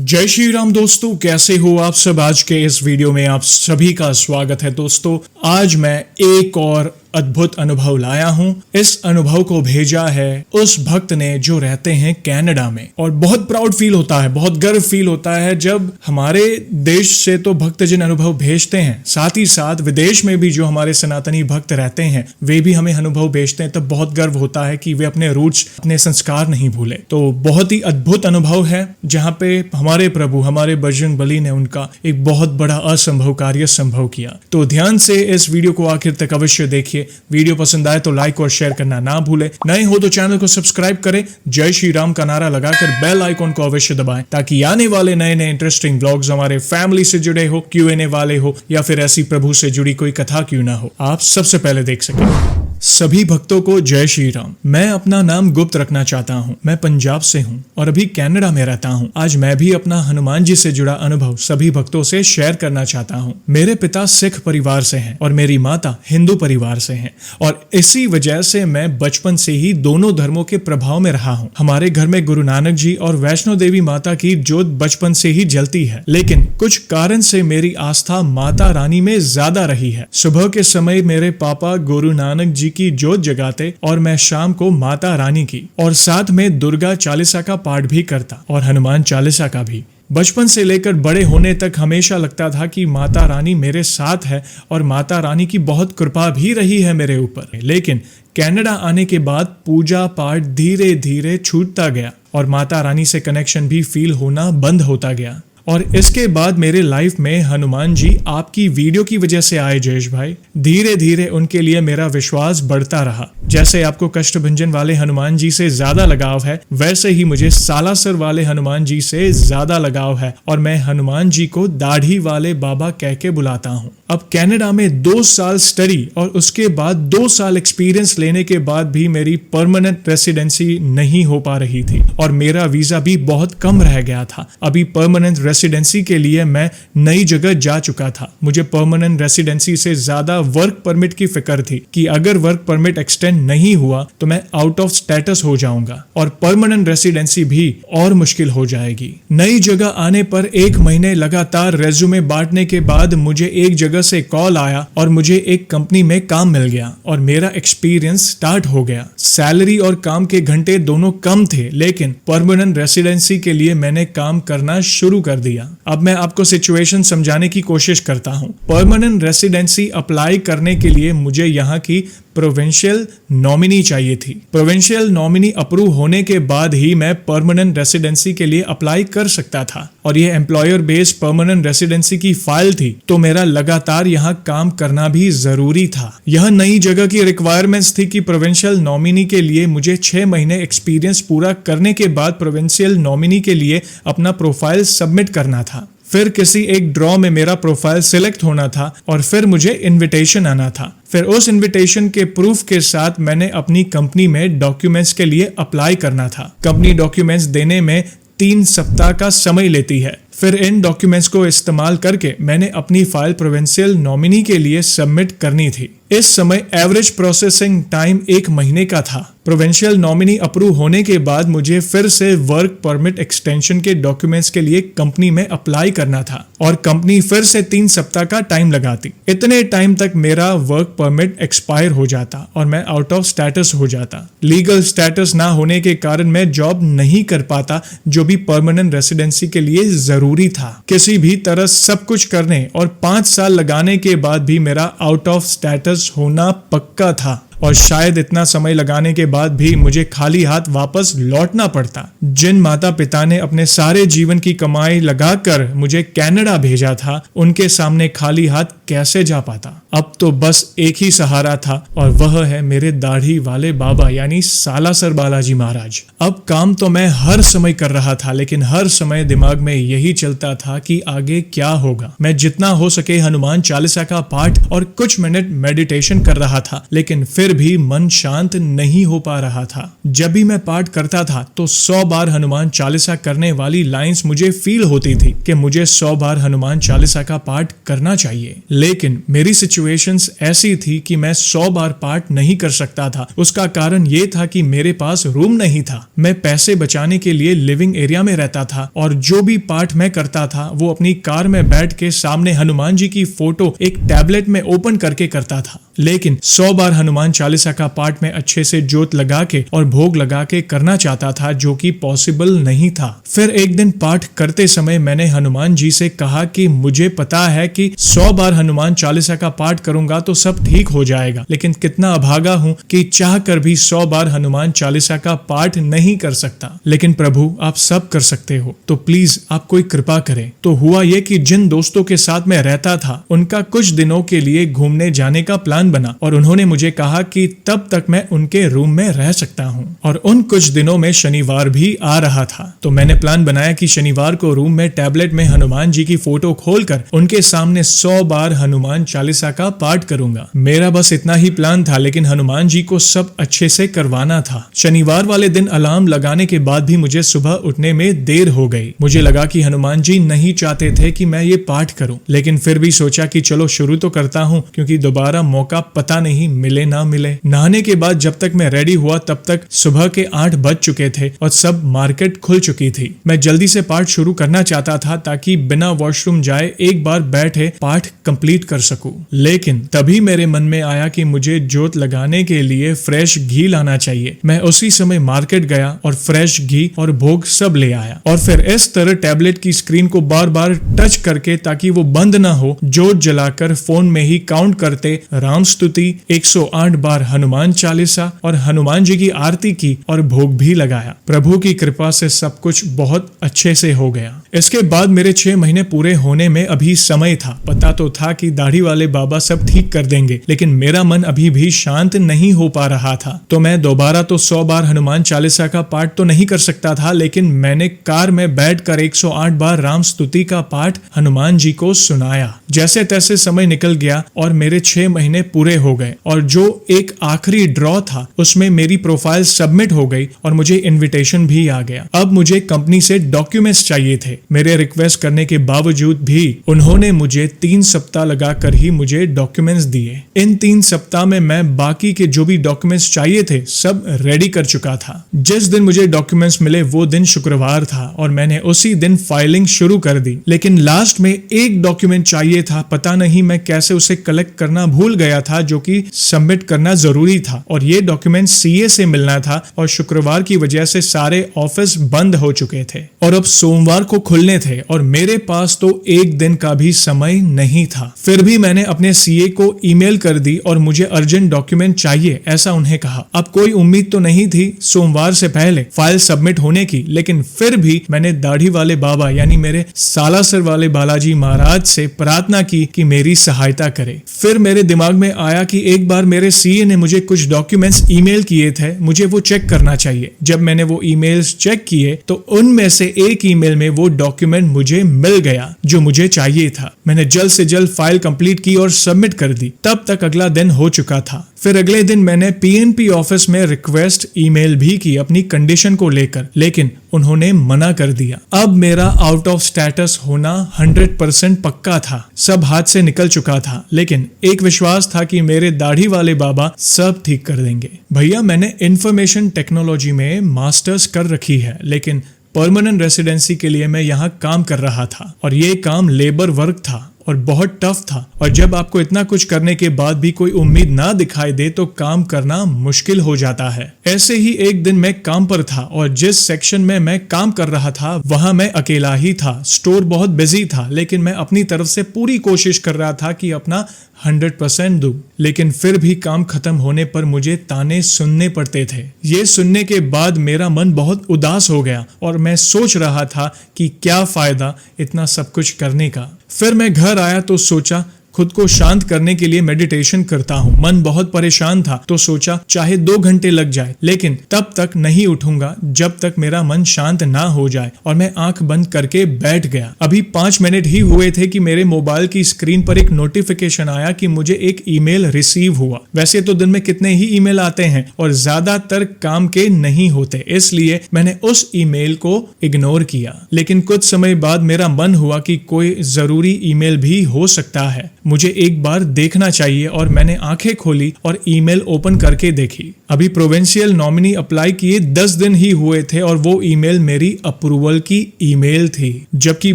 जय श्री राम दोस्तों, कैसे हो आप सब। आज के इस वीडियो में आप सभी का स्वागत है। दोस्तों आज मैं एक और अद्भुत अनुभव लाया हूं। इस अनुभव को भेजा है उस भक्त ने जो रहते हैं कनाडा में, और बहुत प्राउड फील होता है, बहुत गर्व फील होता है जब हमारे देश से तो भक्तजन अनुभव भेजते हैं, साथ ही साथ विदेश में भी जो हमारे सनातनी भक्त रहते हैं वे भी हमें अनुभव भेजते हैं। तब बहुत गर्व होता है कि वे अपने रूट्स, अपने संस्कार नहीं भूले। तो बहुत ही अद्भुत अनुभव है जहां पे हमारे प्रभु, हमारे बजरंग बली ने उनका एक बहुत बड़ा असंभव कार्य संभव किया। तो ध्यान से इस वीडियो को आखिर तक अवश्य देखिए। वीडियो पसंद आए तो लाइक और शेयर करना ना भूले। नए हो तो चैनल को सब्सक्राइब करें, जय श्री राम का नारा लगाकर बेल आइकॉन को अवश्य दबाएं ताकि आने वाले नए नए इंटरेस्टिंग व्लॉग्स हमारे फैमिली से जुड़े हो, Q&A वाले हो या फिर ऐसी प्रभु से जुड़ी कोई कथा क्यों ना हो, आप सबसे पहले देख सकें। सभी भक्तों को जय श्री राम। मैं अपना नाम गुप्त रखना चाहता हूँ। मैं पंजाब से हूँ और अभी कनाडा में रहता हूँ। आज मैं भी अपना हनुमान जी से जुड़ा अनुभव सभी भक्तों से शेयर करना चाहता हूँ। मेरे पिता सिख परिवार से हैं और मेरी माता हिंदू परिवार से हैं, और इसी वजह से मैं बचपन से ही दोनों धर्मों के प्रभाव में रहा हूँ। हमारे घर में गुरु नानक जी और वैष्णो देवी माता की जोत बचपन से ही जलती है, लेकिन कुछ कारण से मेरी आस्था माता रानी में ज्यादा रही है। सुबह के समय मेरे पापा गुरु नानक जी की जोत जगाते और मैं शाम को माता रानी की और साथ में दुर्गा चालीसा का पाठ भी करता और हनुमान चालीसा का भी। बचपन से लेकर बड़े होने तक हमेशा लगता था कि माता रानी मेरे साथ है और माता रानी की बहुत कृपा भी रही है मेरे ऊपर। लेकिन कनाडा आने के बाद पूजा पाठ धीरे धीरे छूटता गया और माता रानी से कनेक्शन भी फील होना बंद होता गया। और इसके बाद मेरे लाइफ में हनुमान जी आपकी वीडियो की वजह से आए जयेश भाई। धीरे धीरे उनके लिए मेरा विश्वास बढ़ता रहा। जैसे आपको कष्टभंजन वाले हनुमान जी से ज्यादा लगाव है, वैसे ही मुझे सालासर वाले हनुमान जी से ज्यादा लगाव है और मैं हनुमान जी को दाढ़ी वाले बाबा कह के बुलाता हूँ। अब कनाडा में 2 साल स्टडी और उसके बाद 2 साल एक्सपीरियंस लेने के बाद भी मेरी परमानेंट रेसिडेंसी नहीं हो पा रही थी और मेरा वीजा भी बहुत कम रह गया था। अभी परमानेंट रेसिडेंसी के लिए मैं नई जगह जा चुका था। मुझे परमानेंट रेसिडेंसी से ज्यादा वर्क परमिट की फिक्र थी कि अगर वर्क परमिट एक्सटेंड नहीं हुआ तो मैं आउट ऑफ स्टेटस हो जाऊंगा और परमानेंट रेसिडेंसी भी और मुश्किल हो जाएगी। नई जगह आने पर 1 महीने लगातार रेज्यूमे बांटने के बाद मुझे एक जगह से कॉल आया और मुझे एक कंपनी में काम मिल गया और मेरा एक्सपीरियंस स्टार्ट हो गया। सैलरी और काम के घंटे दोनों कम थे, लेकिन परमानेंट रेसिडेंसी के लिए मैंने काम करना शुरू कर दिया। अब मैं आपको सिचुएशन समझाने की कोशिश करता हूं। परमानेंट रेसिडेंसी अप्लाई करने के लिए मुझे यहाँ की प्रोविंशियल नॉमिनी चाहिए थी। प्रोविंशियल नॉमिनी अप्रूव होने के बाद ही मैं परमानेंट रेसिडेंसी के लिए अप्लाई कर सकता था और ये एम्प्लॉयर बेस्ड परमानेंट रेसिडेंसी की फाइल थी, तो मेरा लगातार यहाँ काम करना भी जरूरी था। यह नई जगह की रिक्वायरमेंट्स थी कि प्रोविंशियल नॉमिनी के लिए मुझे 6 महीने एक्सपीरियंस पूरा करने के बाद प्रोविंशियल नॉमिनी के लिए अपना प्रोफाइल सबमिट करना था। फिर किसी एक ड्रॉ में मेरा प्रोफाइल सिलेक्ट होना था और फिर मुझे इनविटेशन आना था। फिर उस इनविटेशन के प्रूफ के साथ मैंने अपनी कंपनी में डॉक्यूमेंट्स के लिए अप्लाई करना था। कंपनी डॉक्यूमेंट्स देने में 3 सप्ताह का समय लेती है। फिर इन डॉक्यूमेंट्स को इस्तेमाल करके मैंने अपनी फाइल प्रोविंशियल नॉमिनी के लिए सबमिट करनी थी। इस समय एवरेज प्रोसेसिंग टाइम 1 महीने का था। प्रोविंशियल नॉमिनी अप्रूव होने के बाद मुझे फिर से वर्क परमिट एक्सटेंशन के डॉक्यूमेंट्स के लिए कंपनी में अप्लाई करना था और कंपनी फिर से 3 सप्ताह का टाइम लगाती। इतने टाइम तक मेरा वर्क परमिट एक्सपायर हो जाता और मैं आउट ऑफ स्टेटस हो जाता। लीगल स्टेटस ना होने के कारण मैं जॉब नहीं कर पाता, जो भी परमानेंट रेसिडेंसी के लिए जरूरी था। किसी भी तरह सब कुछ करने और 5 साल लगाने के बाद भी मेरा आउट ऑफ स्टेटस होना पक्का था और शायद इतना समय लगाने के बाद भी मुझे खाली हाथ वापस लौटना पड़ता। जिन माता पिता ने अपने सारे जीवन की कमाई लगाकर मुझे कनाडा भेजा था, उनके सामने खाली हाथ कैसे जा पाता। अब तो बस एक ही सहारा था और वह है मेरे दाढ़ी वाले बाबा यानी सालासर बालाजी महाराज। अब काम तो मैं हर समय कर रहा था, लेकिन हर समय दिमाग में यही चलता था कि आगे क्या होगा। मैं जितना हो सके हनुमान चालीसा का पाठ और कुछ मिनट मेडिटेशन कर रहा था, लेकिन फिर फिर भी मन शांत नहीं हो पा रहा था। जब भी मैं पाठ करता था तो 100 बार हनुमान चालीसा करने वाली लाइंस मुझे फील होती थी कि मुझे 100 बार हनुमान चालीसा का पाठ करना चाहिए, लेकिन मेरी सिचुएशंस ऐसी थी कि मैं 100 बार पाठ नहीं कर सकता था। उसका कारण ये था कि मेरे पास रूम नहीं था। मैं पैसे बचाने के लिए लिविंग एरिया में रहता था और जो भी पाठ मैं करता था वो अपनी कार में बैठ के सामने हनुमान जी की फोटो एक टैबलेट में ओपन करके करता था। लेकिन 100 बार हनुमान चालीसा का पाठ में अच्छे से जोत लगा के और भोग लगा के करना चाहता था, जो कि पॉसिबल नहीं था। फिर एक दिन पाठ करते समय मैंने हनुमान जी से कहा कि मुझे पता है कि 100 बार हनुमान चालीसा का पाठ करूंगा तो सब ठीक हो जाएगा, लेकिन कितना अभागा हूं कि चाह कर भी 100 बार हनुमान चालीसा का पाठ नहीं कर सकता। लेकिन प्रभु आप सब कर सकते हो, तो प्लीज आप कोई कृपा करें। तो हुआ ये कि जिन दोस्तों के साथ मैं रहता था उनका कुछ दिनों के लिए घूमने जाने का प्लान बना और उन्होंने मुझे कहा कि तब तक मैं उनके रूम में रह सकता हूं। और उन कुछ दिनों में शनिवार भी आ रहा था, तो मैंने प्लान बनाया कि शनिवार को रूम में टैबलेट में हनुमान जी की फोटो खोलकर उनके सामने 100 बार हनुमान चालीसा का पाठ करूंगा। मेरा बस इतना ही प्लान था, लेकिन हनुमान जी को सब अच्छे से करवाना था। शनिवार वाले दिन अलार्म लगाने के बाद भी मुझे सुबह उठने में देर हो गई। मुझे लगा कि हनुमान जी नहीं चाहते थे कि मैं ये पाठ करूं, लेकिन फिर भी सोचा कि चलो शुरू तो करता हूं, क्योंकि दोबारा मौका पता नहीं मिले ना मिले। नहाने के बाद जब तक मैं रेडी हुआ तब तक सुबह के 8 बज चुके थे और सब मार्केट खुल चुकी थी। मैं जल्दी से पाठ शुरू करना चाहता था ताकि बिना वॉशरूम जाए एक बार बैठे पाठ कंप्लीट कर सकूं। लेकिन तभी मेरे मन में आया कि मुझे जोत लगाने के लिए फ्रेश घी लाना चाहिए। मैं उसी समय मार्केट गया और फ्रेश घी और भोग सब ले आया और फिर इस तरह टैबलेट की स्क्रीन को बार बार टच करके, ताकि वो बंद ना हो, जोत जलाकर फोन में ही काउंट करते राम स्तुति 108 बार हनुमान चालीसा और हनुमान जी की आरती की और भोग भी लगाया। प्रभु की कृपा से सब कुछ बहुत अच्छे से हो गया। इसके बाद मेरे 6 महीने पूरे होने में अभी समय था। पता तो था कि दाढ़ी वाले बाबा सब ठीक कर देंगे, लेकिन मेरा मन अभी भी शांत नहीं हो पा रहा था। तो मैं दोबारा तो 100 बार हनुमान चालीसा का पाठ तो नहीं कर सकता था, लेकिन मैंने कार में बैठकर 108 बार राम स्तुति का पाठ हनुमान जी को सुनाया। जैसे तैसे समय निकल गया और मेरे 6 महीने पूरे हो गए और जो एक आखिरी ड्रॉ था उसमें मेरी प्रोफाइल सबमिट हो गई और मुझे इनविटेशन भी आ गया। अब मुझे कंपनी से डॉक्यूमेंट्स चाहिए थे। मेरे रिक्वेस्ट करने के बावजूद भी उन्होंने मुझे 3 सप्ताह लगाकर ही मुझे डॉक्यूमेंट्स दिए। इन 3 सप्ताह में मैं बाकी के जो भी डॉक्यूमेंट्स चाहिए थे सब रेडी कर चुका था। जिस दिन मुझे डॉक्यूमेंट्स मिले वो दिन शुक्रवार था और मैंने उसी दिन फाइलिंग शुरू कर दी। लेकिन लास्ट में एक डॉक्यूमेंट चाहिए था, पता नहीं मैं कैसे उसे कलेक्ट करना भूल गया था, जो कि सबमिट करना जरूरी था और ये डॉक्यूमेंट सीए से मिलना था और शुक्रवार की वजह से सारे ऑफिस बंद हो चुके थे और अब सोमवार को खुलने थे और मेरे पास तो एक दिन का भी समय नहीं था। फिर भी मैंने अपने सीए को ईमेल कर दी और मुझे अर्जेंट डॉक्यूमेंट चाहिए ऐसा उन्हें कहा। अब कोई उम्मीद तो नहीं थी सोमवार से पहले फाइल सबमिट होने की, लेकिन फिर भी मैंने दाढ़ी वाले बाबा यानी मेरे सालासर वाले बालाजी महाराज से प्रार्थना की कि मेरी सहायता करे। फिर मेरे दिमाग में आया कि एक बार मेरे सीए ने मुझे कुछ डॉक्यूमेंट्स ईमेल किए थे, मुझे वो चेक करना चाहिए। जब मैंने वो ईमेल्स चेक किए तो उनमें से एक ईमेल में वो डॉक्यूमेंट मुझे मिल गया जो मुझे चाहिए था। मैंने जल्द से जल्द फाइल कंप्लीट की और सबमिट कर दी। तब तक अगला दिन हो चुका था। फिर अगले दिन मैंने पीएनपी ऑफिस में रिक्वेस्ट ईमेल भी की अपनी कंडीशन को लेकर, लेकिन उन्होंने मना कर दिया। अब मेरा आउट ऑफ स्टेटस होना 100% पक्का था। सब हाथ से निकल चुका था, लेकिन एक विश्वास था कि मेरे दाढ़ी वाले बाबा सब ठीक कर देंगे। भैया मैंने इंफॉर्मेशन टेक्नोलॉजी में मास्टर्स कर रखी है, लेकिन परमानेंट रेसिडेंसी के लिए मैं यहाँ काम कर रहा था और ये काम लेबर वर्क था और बहुत टफ था। और जब आपको इतना कुछ करने के बाद भी कोई उम्मीद ना दिखाई दे तो काम करना मुश्किल हो जाता है। ऐसे ही एक दिन मैं काम पर था और जिस सेक्शन में मैं काम कर रहा था वहां मैं अकेला ही था। स्टोर बहुत बिजी था, लेकिन मैं अपनी तरफ से पूरी कोशिश कर रहा था कि अपना 100% दूं। लेकिन फिर भी काम खत्म होने पर मुझे ताने सुनने पड़ते थे। ये सुनने के बाद मेरा मन बहुत उदास हो गया और मैं सोच रहा था कि क्या फायदा इतना सब कुछ करने का। फिर मैं घर आया तो सोचा खुद को शांत करने के लिए मेडिटेशन करता हूँ। मन बहुत परेशान था तो सोचा चाहे 2 घंटे लग जाए, लेकिन तब तक नहीं उठूंगा जब तक मेरा मन शांत ना हो जाए, और मैं आंख बंद करके बैठ गया। अभी 5 मिनट ही हुए थे कि मेरे मोबाइल की स्क्रीन पर एक नोटिफिकेशन आया कि मुझे एक ईमेल रिसीव हुआ। वैसे तो दिन में कितने ही ईमेल आते हैं और ज्यादातर काम के नहीं होते, इसलिए मैंने उस ईमेल को इग्नोर किया। लेकिन कुछ समय बाद मेरा मन हुआ कि कोई जरूरी ईमेल भी हो सकता है, मुझे एक बार देखना चाहिए, और मैंने आंखें खोली और ईमेल ओपन करके देखी। अभी प्रोविंशियल नॉमिनी अप्लाई किए 10 दिन ही हुए थे और वो ईमेल मेरी अप्रूवल की ईमेल थी, जबकि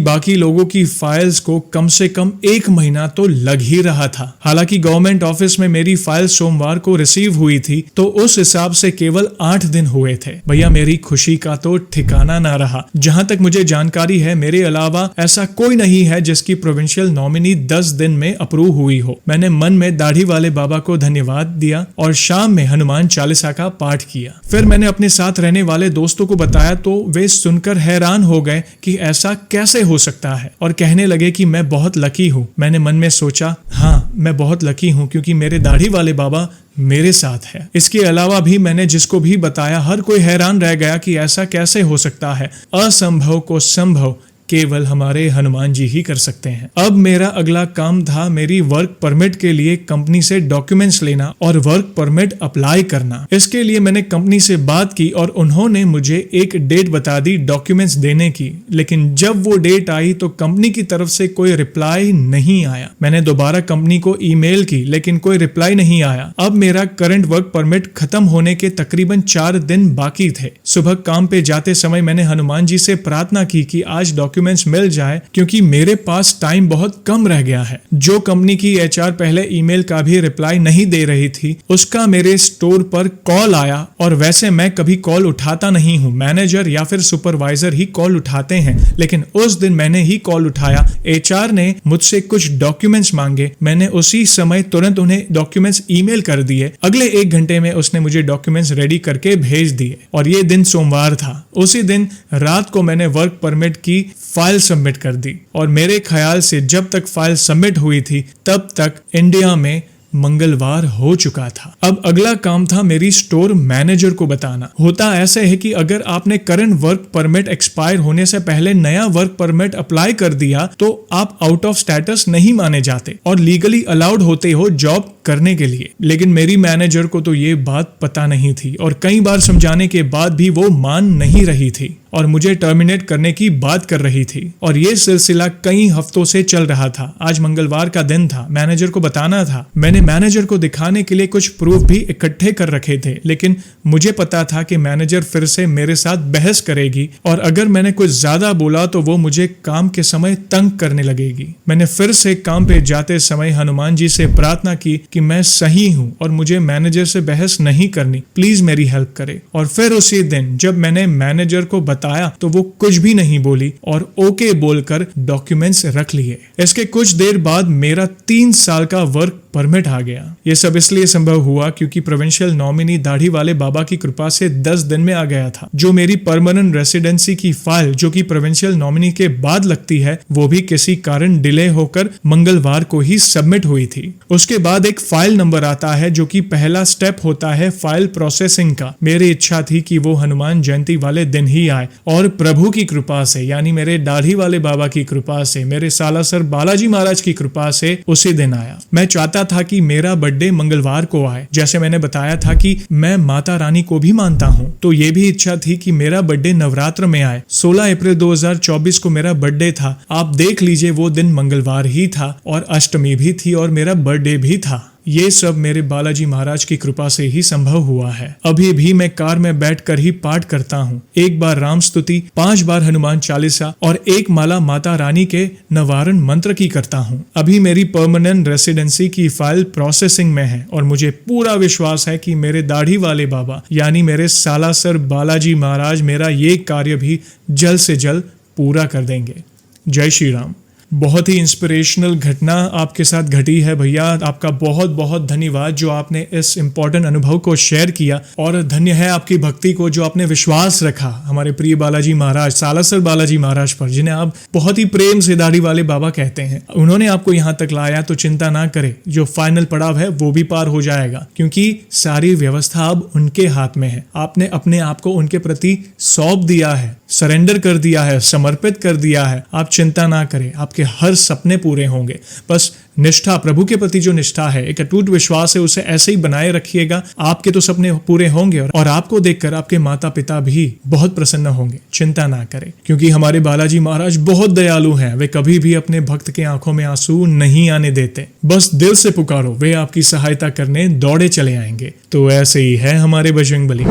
बाकी लोगों की फाइल्स को कम से कम 1 महीना तो लग ही रहा था। हालांकि गवर्नमेंट ऑफिस में मेरी फाइल सोमवार को रिसीव हुई थी, तो उस हिसाब से केवल 8 दिन हुए थे। भैया मेरी खुशी का तो ठिकाना ना रहा। जहां तक मुझे जानकारी है, मेरे अलावा ऐसा कोई नहीं है जिसकी प्रोविंशियल नॉमिनी 10 दिन में अप्रूव हुई हो। मैंने मन में दाढ़ी वाले बाबा को धन्यवाद दिया और शाम में हनुमान चालीसा का पाठ किया। फिर मैंने अपने साथ रहने वाले दोस्तों को बताया तो वे सुनकर हैरान हो गए कि ऐसा कैसे हो सकता है, और कहने लगे कि मैं बहुत लकी हूँ। मैंने मन में सोचा, हाँ मैं बहुत लकी हूँ क्योंकि मेरे दाढ़ी वाले बाबा मेरे साथ है। इसके अलावा भी मैंने जिसको भी बताया, हर कोई हैरान रह गया कि ऐसा कैसे हो सकता है। असंभव को संभव केवल हमारे हनुमान जी ही कर सकते हैं। अब मेरा अगला काम था मेरी वर्क परमिट के लिए कंपनी से डॉक्यूमेंट्स लेना और वर्क परमिट अप्लाई करना। इसके लिए मैंने कंपनी से बात की और उन्होंने मुझे एक डेट बता दी डॉक्यूमेंट्स देने की, लेकिन जब वो डेट आई तो कंपनी की तरफ से कोई रिप्लाई नहीं आया। मैंने दोबारा कंपनी को ईमेल की, लेकिन कोई रिप्लाई नहीं आया। अब मेरा करंट वर्क परमिट खत्म होने के तकरीबन 4 दिन बाकी थे। सुबह काम पे जाते समय मैंने हनुमान जी से प्रार्थना की कि आज डॉक्यूमेंट्स मिल जाए, क्योंकि मेरे पास टाइम बहुत कम रह गया है। जो कंपनी की एचआर पहले ईमेल का भी रिप्लाई नहीं दे रही थी, उसका मेरे स्टोर पर कॉल आया, और वैसे मैं कभी कॉल उठाता नहीं हूँ, मैनेजर या फिर सुपरवाइजर ही कॉल उठाते हैं, लेकिन उस दिन मैंने ही कॉल उठाया। एचआर ने मुझसे कुछ डॉक्यूमेंट्स मांगे, मैंने उसी समय तुरंत उन्हें डॉक्यूमेंट्स ईमेल कर दिए। अगले 1 घंटे में उसने मुझे डॉक्यूमेंट्स रेडी करके भेज दिए, और ये दिन सोमवार था। उसी दिन रात को मैंने वर्क परमिट की फाइल सबमिट कर दी, और मेरे ख्याल से जब तक फाइल सबमिट हुई थी तब तक इंडिया में मंगलवार हो चुका था। अब अगला काम था मेरी स्टोर मैनेजर को बताना। होता ऐसे है कि अगर आपने करंट वर्क परमिट एक्सपायर होने से पहले नया वर्क परमिट अप्लाई कर दिया तो आप आउट ऑफ स्टेटस नहीं माने जाते और लीगली अलाउड होते हो जॉब करने के लिए। लेकिन मेरी मैनेजर को तो ये बात पता नहीं थी, और कई बार समझाने के बाद भी वो मान नहीं रही थी और मुझे टर्मिनेट करने की बात कर रही थी, और ये सिलसिला कई हफ्तों से चल रहा था। आज मंगलवार का दिन था, मैनेजर को बताना था। मैंने मैनेजर को दिखाने के लिए कुछ प्रूफ भी इकट्ठे कर रखे थे, लेकिन मुझे पता था कि मैनेजर फिर से मेरे साथ बहस करेगी, और अगर मैंने कुछ ज्यादा बोला तो वो मुझे काम के समय तंग करने लगेगी। मैंने फिर से काम पे जाते समय हनुमान जी से प्रार्थना की कि मैं सही हूं और मुझे मैनेजर से बहस नहीं करनी, प्लीज मेरी हेल्प करे। और फिर उसी दिन जब मैंने मैनेजर को बताया तो वो कुछ भी नहीं बोली और ओके बोलकर डॉक्यूमेंट्स रख लिए। इसके कुछ देर बाद मेरा 3 साल का वर्क परमिट आ गया। ये सब इसलिए संभव हुआ क्योंकि प्रोविंशियल नॉमिनी दाढ़ी वाले बाबा की कृपा से 10 दिन में आ गया था। जो मेरी परमानेंट रेसिडेंसी की फाइल जो कि प्रोविंशियल नॉमिनी के बाद लगती है, वो भी किसी कारण डिले होकर मंगलवार को ही सबमिट हुई थी। उसके बाद एक फाइल नंबर आता है जो कि पहला स्टेप होता है फाइल प्रोसेसिंग का। मेरी इच्छा थी कि वो हनुमान जयंती वाले दिन ही आए, और प्रभु की कृपा से यानी मेरे दाढ़ी वाले बाबा की कृपा से, मेरे सालासर बालाजी महाराज की कृपा से उसी दिन आया। मैं चाहता था कि मेरा बर्थडे मंगलवार को आए। जैसे मैंने बताया था कि मैं माता रानी को भी मानता हूं, तो ये भी इच्छा थी कि मेरा बर्थडे नवरात्र में आए। 16 अप्रैल 2024 को मेरा बर्थडे था। आप देख लीजिए वो दिन मंगलवार ही था और अष्टमी भी थी और मेरा बर्थडे भी था। ये सब मेरे बालाजी महाराज की कृपा से ही संभव हुआ है। अभी भी मैं कार में बैठकर ही पाठ करता हूँ। 1 बार राम स्तुति, 5 बार हनुमान चालीसा और 1 माला माता रानी के नवारण मंत्र की करता हूँ। अभी मेरी परमानेंट रेसिडेंसी की फाइल प्रोसेसिंग में है और मुझे पूरा विश्वास है कि मेरे दाढ़ी वाले बाबा यानी मेरे सालासर बालाजी महाराज मेरा ये कार्य भी जल्द से जल्द पूरा कर देंगे। जय श्री राम। बहुत ही इंस्पिरेशनल घटना आपके साथ घटी है भैया। आपका बहुत बहुत धन्यवाद जो आपने इस इम्पोर्टेंट अनुभव को शेयर किया, और धन्य है आपकी भक्ति को जो आपने विश्वास रखा हमारे प्रिय बालाजी महाराज, सालासर बालाजी महाराज पर, जिन्हें आप बहुत ही प्रेम से दाढ़ी वाले बाबा कहते हैं। उन्होंने आपको यहाँ तक लाया, तो चिंता ना करें, जो फाइनल पड़ाव है वो भी पार हो जाएगा, क्योंकि सारी व्यवस्था अब उनके हाथ में है। आपने अपने आप को उनके प्रति सौंप दिया है, सरेंडर कर दिया है, समर्पित कर दिया है। आप चिंता ना करें, आपके हर सपने पूरे होंगे। बस निष्ठा, प्रभु के प्रति जो निष्ठा है, एक अटूट विश्वास है, उसे ऐसे ही बनाए रखिएगा। आपके तो सपने पूरे होंगे, और आपको देखकर आपके माता पिता भी बहुत प्रसन्न होंगे। चिंता ना करें, क्योंकि हमारे बालाजी महाराज बहुत दयालु हैं। वे कभी भी अपने भक्त के आंखों में आंसू नहीं आने देते। बस दिल से पुकारो, वे आपकी सहायता करने दौड़े चले आएंगे। तो ऐसे ही है हमारे बजरंगबली।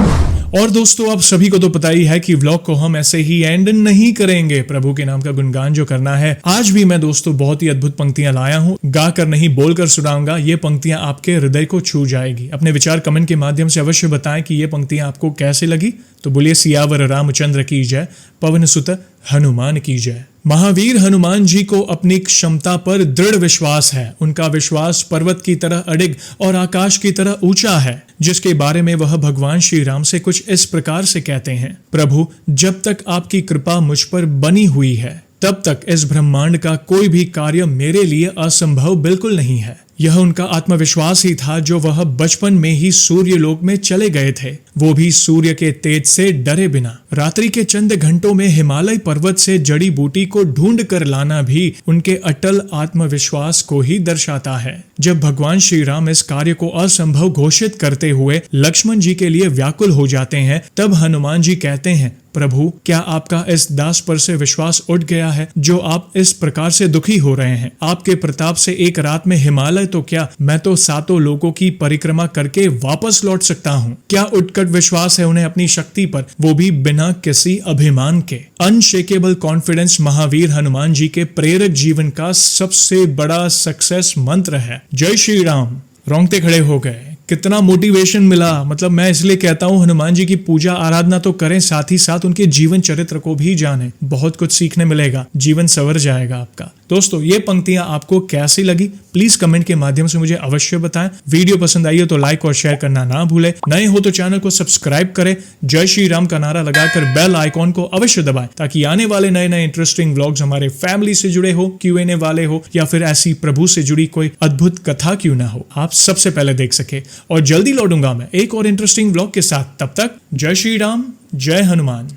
और दोस्तों, आप सभी को तो पता ही है कि व्लॉग को हम ऐसे ही एंड नहीं करेंगे। प्रभु के नाम का गुणगान जो करना है, आज भी मैं दोस्तों बहुत ही अद्भुत पंक्तियां लाया हूं। गाकर नहीं, बोलकर सुनाऊंगा। ये पंक्तियां आपके हृदय को छू जाएगी। अपने विचार कमेंट के माध्यम से अवश्य बताएं कि ये पंक्तियां आपको कैसे लगी। तो बोलिए सियावर रामचंद्र की जय, पवन सुत हनुमान की जय। महावीर हनुमान जी को अपनी क्षमता पर दृढ़ विश्वास है। उनका विश्वास पर्वत की तरह अडिग और आकाश की तरह ऊंचा है, जिसके बारे में वह भगवान श्री राम से कुछ इस प्रकार से कहते हैं, प्रभु, जब तक आपकी कृपा मुझ पर बनी हुई है, तब तक इस ब्रह्मांड का कोई भी कार्य मेरे लिए असंभव बिल्कुल नहीं है। यह उनका आत्मविश्वास ही था जो वह बचपन में ही सूर्य लोक में चले गए थे, वो भी सूर्य के तेज से डरे बिना। रात्रि के चंद घंटों में हिमालय पर्वत से जड़ी बूटी को ढूंढ कर लाना भी उनके अटल आत्मविश्वास को ही दर्शाता है। जब भगवान श्री राम इस कार्य को असंभव घोषित करते हुए लक्ष्मण जी के लिए व्याकुल हो जाते हैं, तब हनुमान जी कहते हैं, प्रभु, क्या आपका इस दास पर से विश्वास उठ गया है जो आप इस प्रकार से दुखी हो रहे हैं? आपके प्रताप से एक रात में हिमालय तो क्या, मैं तो 7 लोकों की परिक्रमा करके वापस लौट सकता हूँ। क्या उत्कट विश्वास है उन्हें अपनी शक्ति पर, वो भी बिना किसी अभिमान के। अनशेकेबल कॉन्फिडेंस महावीर हनुमान जी के प्रेरक जीवन का सबसे बड़ा सक्सेस मंत्र है। जय श्री राम। रोंगटे खड़े हो गए, कितना मोटिवेशन मिला। मतलब मैं इसलिए कहता हूँ हनुमान जी की पूजा आराधना तो करें, साथ ही साथ उनके जीवन चरित्र को भी जानें। बहुत कुछ सीखने मिलेगा, जीवन संवर जाएगा आपका। दोस्तों, ये पंक्तियां आपको कैसी लगी प्लीज कमेंट के माध्यम से मुझे अवश्य बताएं। वीडियो पसंद आई हो तो लाइक और शेयर करना ना भूलें। नए हो तो चैनल को सब्सक्राइब करें। जय श्री राम का नारा लगाकर बेल आइकॉन को अवश्य दबाएं, ताकि आने वाले नए नए इंटरेस्टिंग व्लॉग्स हमारे फैमिली से जुड़े हो, Q&A वाले हो, या फिर ऐसी प्रभु से जुड़ी कोई अद्भुत कथा क्यों ना हो, आप सबसे पहले देख सके। और जल्दी लौटूंगा मैं एक और इंटरेस्टिंग व्लॉग के साथ। तब तक जय श्री राम, जय हनुमान।